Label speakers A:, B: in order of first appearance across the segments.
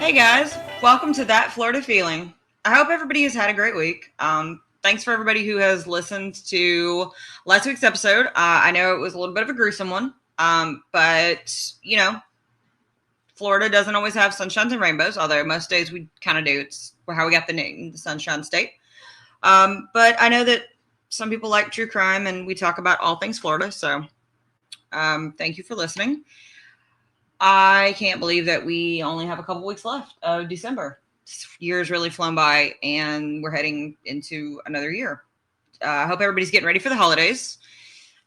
A: Hey guys, welcome to That Florida Feeling. I hope everybody has had a great week. Thanks for everybody who has listened to last week's episode. I know it was a little bit of a gruesome one, but you know, Florida doesn't always have sunshines and rainbows, although most days we kind of do. It's how we got the name, the Sunshine State. But I know that some people like true crime, and we talk about all things Florida, so thank you for listening. I can't believe that we only have a couple weeks left of December. This year's really flown by, and we're heading into another year. I hope everybody's getting ready for the holidays.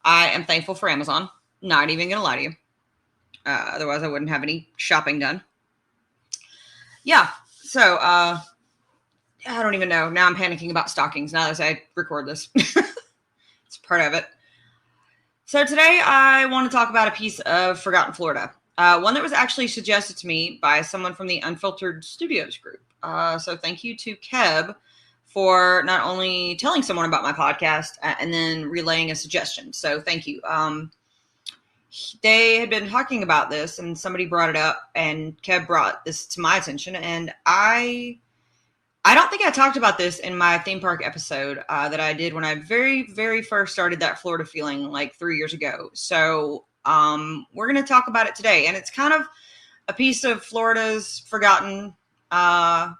A: I am thankful for Amazon. Not even going to lie to you. Otherwise, I wouldn't have any shopping done. Yeah, so I don't even know. Now I'm panicking about stockings now as I record this. It's part of it. So today I want to talk about a piece of Forgotten Florida. One that was actually suggested to me by someone from the Unfiltered Studios group. So thank you to Keb for not only telling someone about my podcast and then relaying a suggestion. So thank you. They had been talking about this and somebody brought it up, and Keb brought this to my attention. And I don't think I talked about this in my theme park episode that I did when I very, very first started That Florida Feeling like 3 years ago. So we're going to talk about it today, and it's kind of a piece of Florida's forgotten, gone,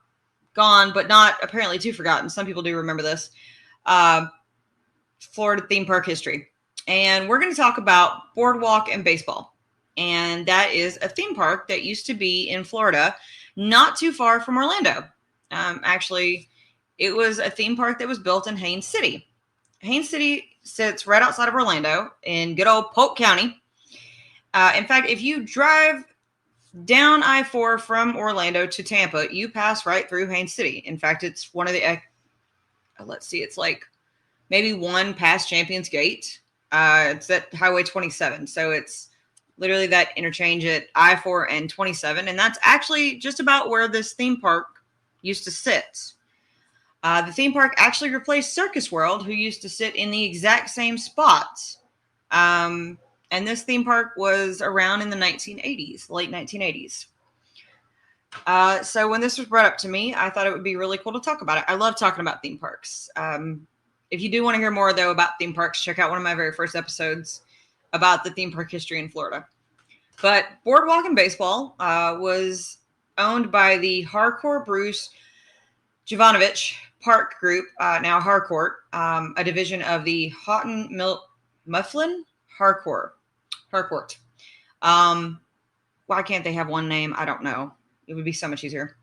A: but not apparently too forgotten. Some people do remember this, Florida theme park history. And we're going to talk about Boardwalk and Baseball. And that is a theme park that used to be in Florida, not too far from Orlando. Actually, it was a theme park that was built in Haines City. Haines City sits right outside of Orlando in good old Polk County. In fact, if you drive down I-4 from Orlando to Tampa, you pass right through Haines City. In fact, it's one of the, it's like maybe one past Champions Gate. It's at Highway 27. So it's literally that interchange at I-4 and 27. And that's actually just about where this theme park used to sit. The theme park actually replaced Circus World, who used to sit in the exact same spot. And this theme park was around in the 1980s, late 1980s. So when this was brought up to me, I thought it would be really cool to talk about it. I love talking about theme parks. If you do want to hear more, though, about theme parks, check out one of my very first episodes about the theme park history in Florida. But Boardwalk and Baseball was owned by the Harcourt Bruce Jovanovich Park Group, now Harcourt, a division of the Houghton Mifflin Harcourt. Why can't they have one name? I don't know. It would be so much easier.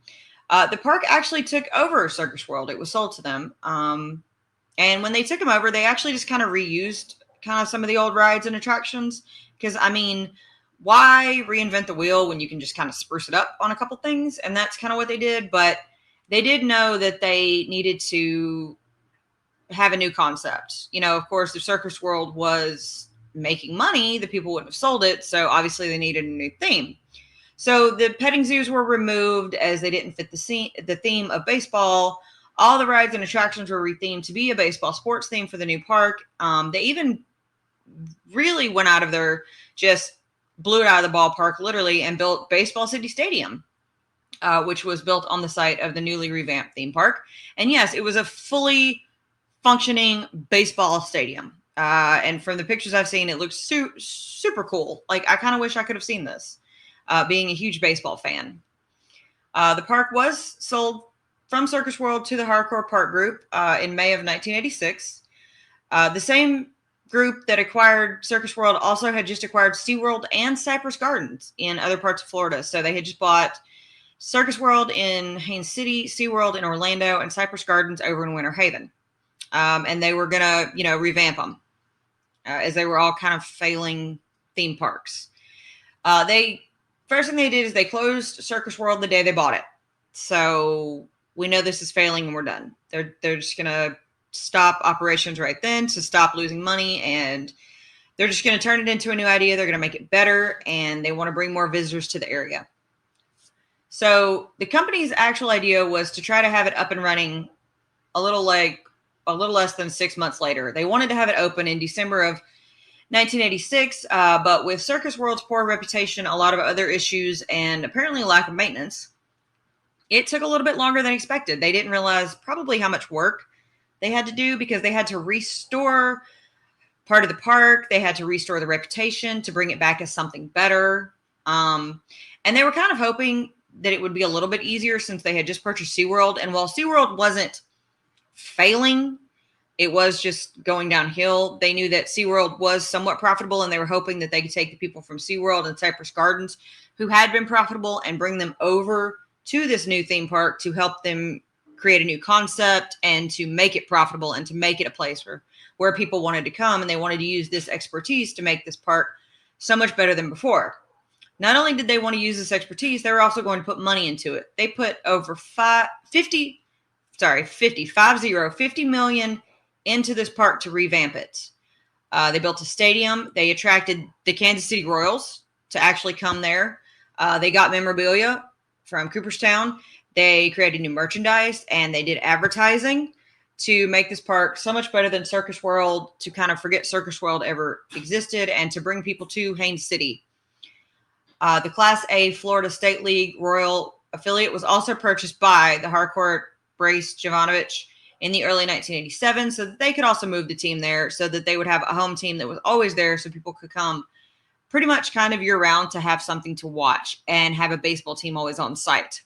A: The park actually took over Circus World. It was sold to them. And when they took them over, they actually just kind of reused kind of some of the old rides and attractions. Because, I mean, why reinvent the wheel when you can just kind of spruce it up on a couple things? And that's kind of what they did. But they did know that they needed to have a new concept. You know, of course, the Circus World was making money, the people wouldn't have sold it. So obviously they needed a new theme. So the petting zoos were removed as they didn't fit the theme of baseball. All the rides and attractions were rethemed to be a baseball sports theme for the new park. They even really went out of their, just blew it out of the ballpark literally, and built Baseball City Stadium, which was built on the site of the newly revamped theme park. And yes, it was a fully functioning baseball stadium. And from the pictures I've seen, it looks super cool. Like, I kind of wish I could have seen this, being a huge baseball fan. The park was sold from Circus World to the Harcourt Park Group in May of 1986. The same group that acquired Circus World also had just acquired SeaWorld and Cypress Gardens in other parts of Florida. So they had just bought Circus World in Haines City, SeaWorld in Orlando, and Cypress Gardens over in Winter Haven. And they were going to, revamp them. As they were all kind of failing theme parks. First thing they did is they closed Circus World the day they bought it. So we know this is failing and we're done. They're just going to stop operations right then to stop losing money, and they're just going to turn it into a new idea. They're going to make it better, and they want to bring more visitors to the area. So the company's actual idea was to try to have it up and running a little less than 6 months later. They wanted to have it open in December of 1986, but with Circus World's poor reputation, a lot of other issues, and apparently a lack of maintenance, It took a little bit longer than expected. They didn't realize probably how much work they had to do because they had to restore part of the park. They had to restore the reputation to bring it back as something better. And they were kind of hoping that it would be a little bit easier since they had just purchased SeaWorld. And while SeaWorld wasn't failing, it was just going downhill. They knew that SeaWorld was somewhat profitable, and they were hoping that they could take the people from SeaWorld and Cypress Gardens who had been profitable and bring them over to this new theme park to help them create a new concept and to make it profitable and to make it a place where people wanted to come, and they wanted to use this expertise to make this park so much better than before. Not only did they want to use this expertise, they were also going to put money into it. They put over 50 million into this park to revamp it. They built a stadium. They attracted the Kansas City Royals to actually come there. They got memorabilia from Cooperstown. They created new merchandise, and they did advertising to make this park so much better than Circus World, to kind of forget Circus World ever existed, and to bring people to Haines City. The Class A Florida State League Royal affiliate was also purchased by the Harcourt Brace Jovanovich in the early 1987, so that they could also move the team there, so that they would have a home team that was always there, so people could come pretty much kind of year round to have something to watch and have a baseball team always on site.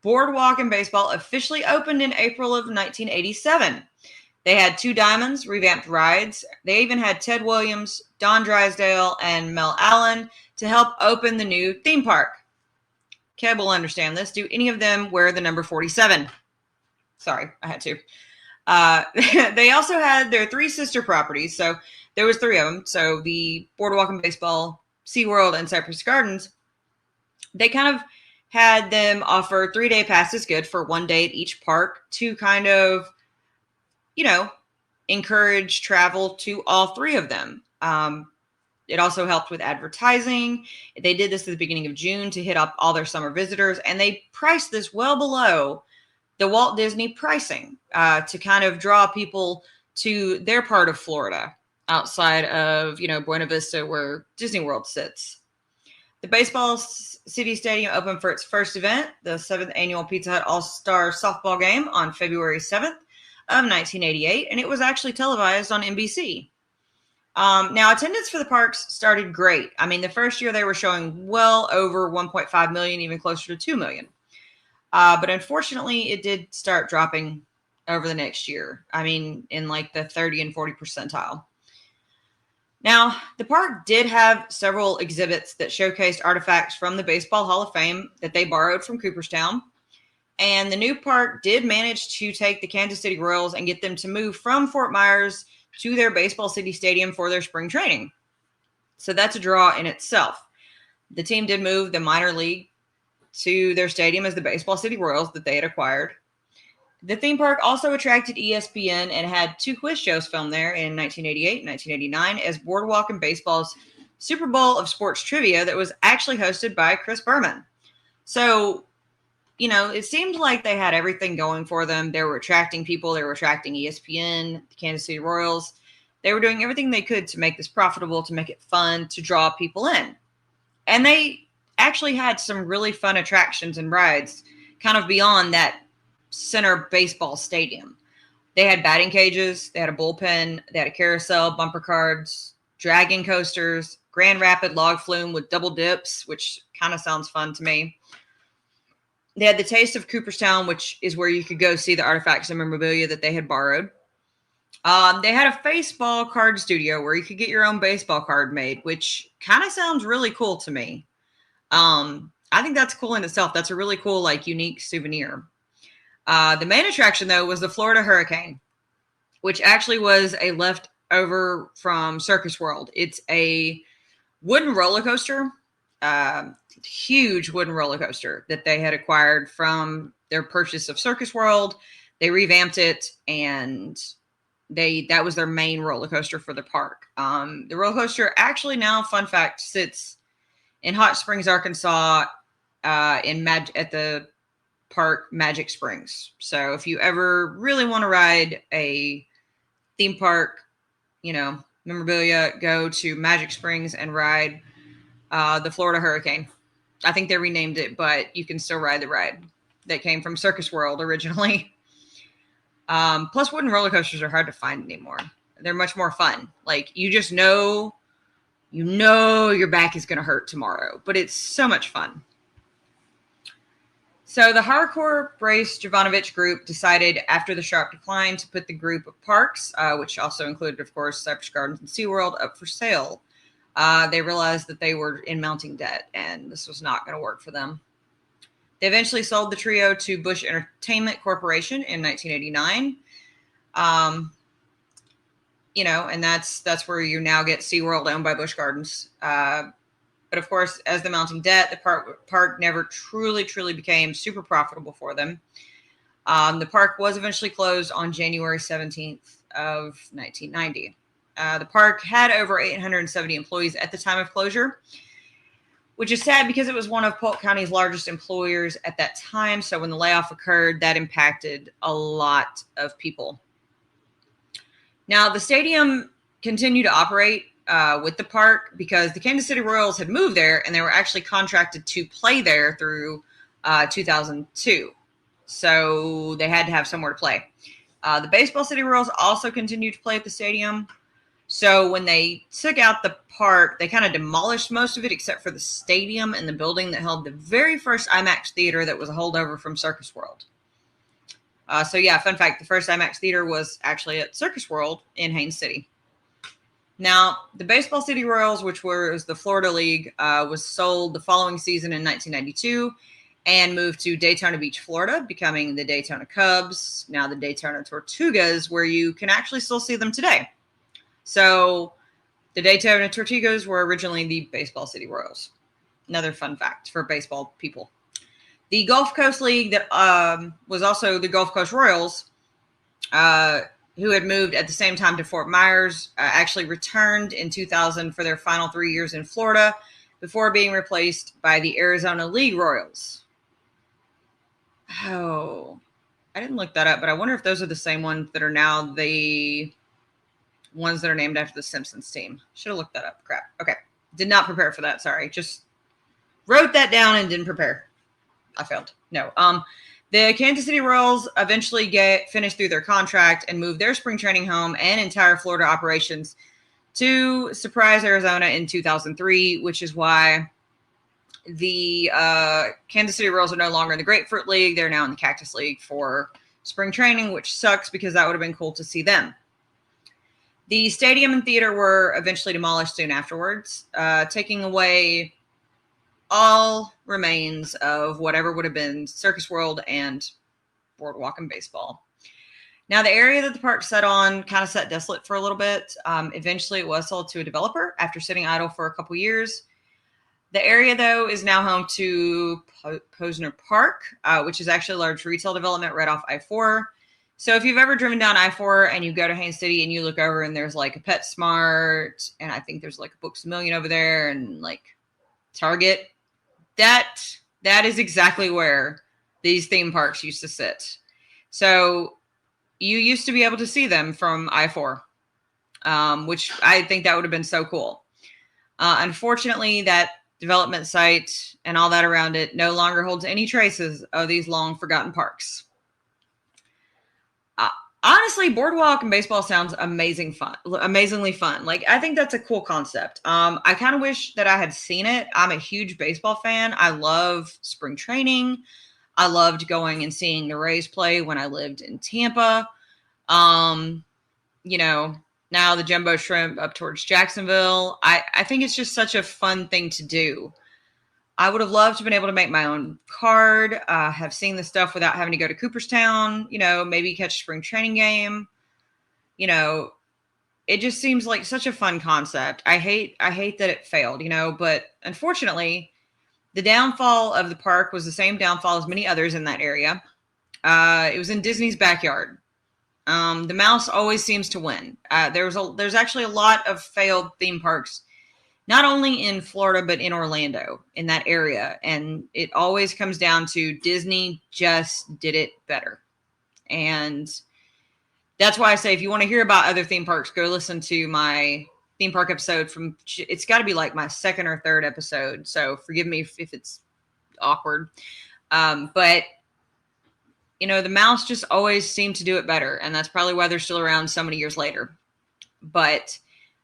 A: Boardwalk and Baseball officially opened in April of 1987. They had 2 diamonds, revamped rides. They even had Ted Williams, Don Drysdale, and Mel Allen to help open the new theme park. Keb will understand this. Do any of them wear the number 47? Sorry, I had to. They also had their 3 sister properties. So there was 3 of them. So the Boardwalk and Baseball, SeaWorld, and Cypress Gardens, they kind of had them offer 3-day passes good for 1 day at each park to kind of, encourage travel to all 3 of them. It also helped with advertising. They did this at the beginning of June to hit up all their summer visitors, and they priced this well below the Walt Disney pricing to kind of draw people to their part of Florida outside of, Buena Vista, where Disney World sits. The Baseball City Stadium opened for its first event, the 7th annual Pizza Hut All-Star Softball Game, on February 7th of 1988, and it was actually televised on NBC. Now, attendance for the parks started great. I mean, the first year they were showing well over 1.5 million, even closer to 2 million. But unfortunately, it did start dropping over the next year. I mean, in like the 30 and 40 percentile. Now, the park did have several exhibits that showcased artifacts from the Baseball Hall of Fame that they borrowed from Cooperstown. And the new park did manage to take the Kansas City Royals and get them to move from Fort Myers to their Baseball City Stadium for their spring training. So that's a draw in itself. The team did move the minor league to their stadium as the Baseball City Royals that they had acquired. The theme park also attracted ESPN and had 2 quiz shows filmed there in 1988 and 1989 as Boardwalk and Baseball's Super Bowl of Sports Trivia that was actually hosted by Chris Berman. So, it seemed like they had everything going for them. They were attracting people. They were attracting ESPN, the Kansas City Royals. They were doing everything they could to make this profitable, to make it fun, to draw people in. And they actually had some really fun attractions and rides kind of beyond that center baseball stadium. They had batting cages. They had a bullpen. They had a carousel, bumper cards, dragon coasters, Grand Rapid log flume with double dips, which kind of sounds fun to me. They had the Taste of Cooperstown, which is where you could go see the artifacts and memorabilia that they had borrowed. They had a baseball card studio where you could get your own baseball card made, which kind of sounds really cool to me. I think that's cool in itself. That's a really cool, unique souvenir. The main attraction, though, was the Florida Hurricane, which actually was a leftover from Circus World. It's a wooden roller coaster. Huge wooden roller coaster that they had acquired from their purchase of Circus World. They revamped it, and that was their main roller coaster for the park. The roller coaster actually now, fun fact, sits in Hot Springs, Arkansas, at the park Magic Springs. So if you ever really want to ride a theme park, memorabilia, go to Magic Springs and ride the Florida Hurricane. I think they renamed it, but you can still ride the ride that came from Circus World originally. Plus, wooden roller coasters are hard to find anymore. They're much more fun. Like, you just know, your back is going to hurt tomorrow, but it's so much fun. So the hardcore Brace Jovanovich group decided after the sharp decline to put the group of parks, which also included, of course, Cypress Gardens and SeaWorld, up for sale. They realized that they were in mounting debt, and this was not going to work for them. They eventually sold the trio to Bush Entertainment Corporation in 1989. And that's where you now get SeaWorld, owned by Busch Gardens. But of course, as the mounting debt, the park never truly became super profitable for them. The park was eventually closed on January 17th of 1990. The park had over 870 employees at the time of closure, which is sad because it was one of Polk County's largest employers at that time. So when the layoff occurred, that impacted a lot of people. Now, the stadium continued to operate with the park because the Kansas City Royals had moved there and they were actually contracted to play there through 2002. So they had to have somewhere to play. The Baseball City Royals also continued to play at the stadium. So when they took out the park, they kind of demolished most of it except for the stadium and the building that held the very first IMAX theater that was a holdover from Circus World. Fun fact, the first IMAX theater was actually at Circus World in Haines City. Now, the Baseball City Royals, which was the Florida League, was sold the following season in 1992 and moved to Daytona Beach, Florida, becoming the Daytona Cubs, now the Daytona Tortugas, where you can actually still see them today. So the Daytona Tortugas were originally the Baseball City Royals. Another fun fact for baseball people. The Gulf Coast League that was also the Gulf Coast Royals, who had moved at the same time to Fort Myers, actually returned in 2000 for their final 3 years in Florida before being replaced by the Arizona League Royals. Oh, I didn't look that up, but I wonder if those are the same ones that are now the ones that are named after the Simpsons team. Should have looked that up. Crap. Okay. Did not prepare for that. Sorry. Just wrote that down and didn't prepare. I failed. No. The Kansas City Royals eventually finished through their contract and moved their spring training home and entire Florida operations to Surprise, Arizona in 2003, which is why the Kansas City Royals are no longer in the Grapefruit League. They're now in the Cactus League for spring training, which sucks because that would have been cool to see them. The stadium and theater were eventually demolished soon afterwards, taking away all remains of whatever would have been Circus World and Boardwalk and Baseball. Now, the area that the park sat on kind of sat desolate for a little bit. Eventually, it was sold to a developer after sitting idle for a couple years. The area, though, is now home to Posner Park, which is actually a large retail development right off I-4. So if you've ever driven down I-4 and you go to Haines City and you look over and there's like a PetSmart and I think there's like a Books A Million over there and like Target, that is exactly where these theme parks used to sit. So you used to be able to see them from I-4, which I think that would have been so cool. Unfortunately, that development site and all that around it no longer holds any traces of these long forgotten parks. Honestly, Boardwalk and Baseball sounds amazingly fun. Like, I think that's a cool concept. I kind of wish that I had seen it. I'm a huge baseball fan. I love spring training. I loved going and seeing the Rays play when I lived in Tampa. Now the Jumbo Shrimp up towards Jacksonville. I think it's just such a fun thing to do. I would have loved to have been able to make my own card, have seen the stuff without having to go to Cooperstown, maybe catch a spring training game. It just seems like such a fun concept. I hate that it failed, but unfortunately, the downfall of the park was the same downfall as many others in that area. It was in Disney's backyard. The mouse always seems to win. There's actually a lot of failed theme parks, not only in Florida, but in Orlando, in that area. And it always comes down to Disney just did it better. And that's why I say, if you want to hear about other theme parks, go listen to my theme park episode it's got to be like my second or third episode. So forgive me if it's awkward. But the mouse just always seemed to do it better. And that's probably why they're still around so many years later. But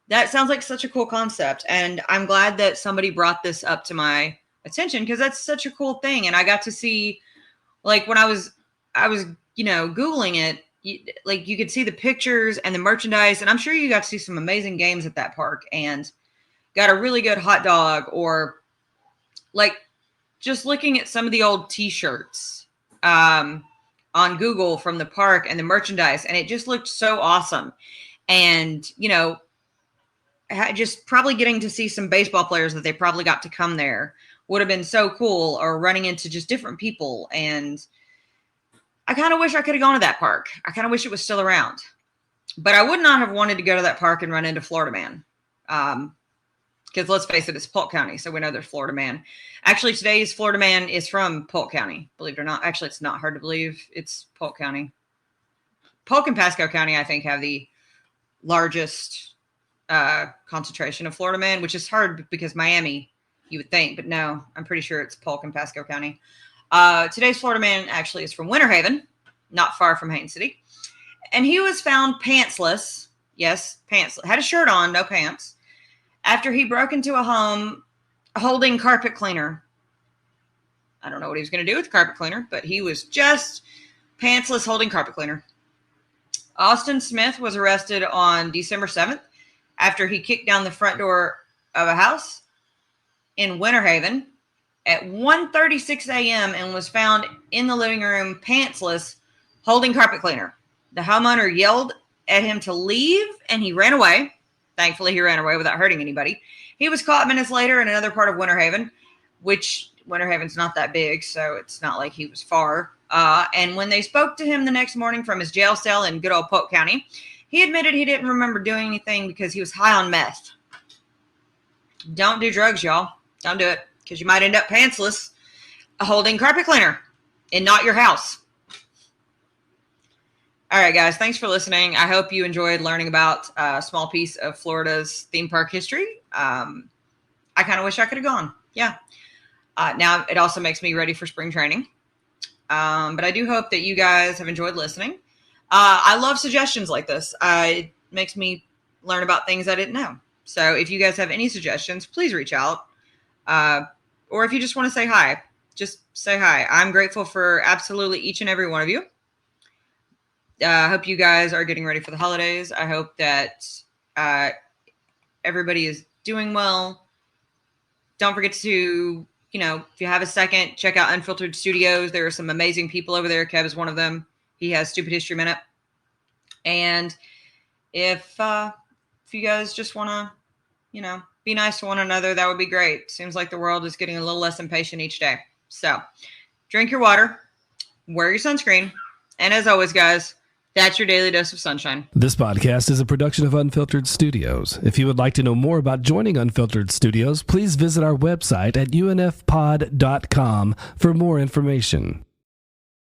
A: that sounds like such a cool concept. And I'm glad that somebody brought this up to my attention, because that's such a cool thing. And I got to see, like, when I was Googling it, you could see the pictures and the merchandise. And I'm sure you got to see some amazing games at that park and got a really good hot dog, or like just looking at some of the old t-shirts on Google from the park and the merchandise. And it just looked so awesome. And, just probably getting to see some baseball players that they probably got to come there would have been so cool, or running into just different people. And I kind of wish I could have gone to that park. I kind of wish it was still around, but I would not have wanted to go to that park and run into Florida Man. Because let's face it, it's Polk County, so we know there's Florida Man. Actually, today's Florida Man is from Polk County, believe it or not. Actually, it's not hard to believe. It's Polk County. Polk and Pasco County, I think, have the largest concentration of Florida Man, which is hard because Miami, you would think, but no, I'm pretty sure it's Polk and Pasco County. Today's Florida Man actually is from Winter Haven, not far from Haines City. And he was found pantsless. Yes, pantsless. Had a shirt on, no pants, after he broke into a home holding carpet cleaner. I don't know what he was going to do with the carpet cleaner, but he was just pantsless holding carpet cleaner. Austin Smith was arrested on December 7th after he kicked down the front door of a house in Winter Haven at 1:36 a.m. and was found in the living room pantsless holding carpet cleaner. The homeowner yelled at him to leave, and he ran away. Thankfully, he ran away without hurting anybody. He was caught minutes later in another part of Winter Haven, which Winter Haven's not that big, so it's not like he was far. And when they spoke to him the next morning from his jail cell in good old Polk County, he admitted he didn't remember doing anything because he was high on meth. Don't do drugs, y'all. Don't do it, because you might end up pantsless holding carpet cleaner and not your house. All right, guys, thanks for listening. I hope you enjoyed learning about a small piece of Florida's theme park history. I kind of wish I could have gone. Yeah. Now it also makes me ready for spring training. But I do hope that you guys have enjoyed listening. I love suggestions like this. It makes me learn about things I didn't know. So if you guys have any suggestions, please reach out. Or if you just want to say hi, just say hi. I'm grateful for absolutely each and every one of you. I hope you guys are getting ready for the holidays. I hope that everybody is doing well. Don't forget to, if you have a second, check out Unfiltered Studios. There are some amazing people over there. Kev is one of them. He has Stupid History Minute. And if you guys just want to, be nice to one another, that would be great. Seems like the world is getting a little less impatient each day. So drink your water, wear your sunscreen. And as always, guys, that's your daily dose of sunshine.
B: This podcast is a production of Unfiltered Studios. If you would like to know more about joining Unfiltered Studios, please visit our website at unfpod.com for more information.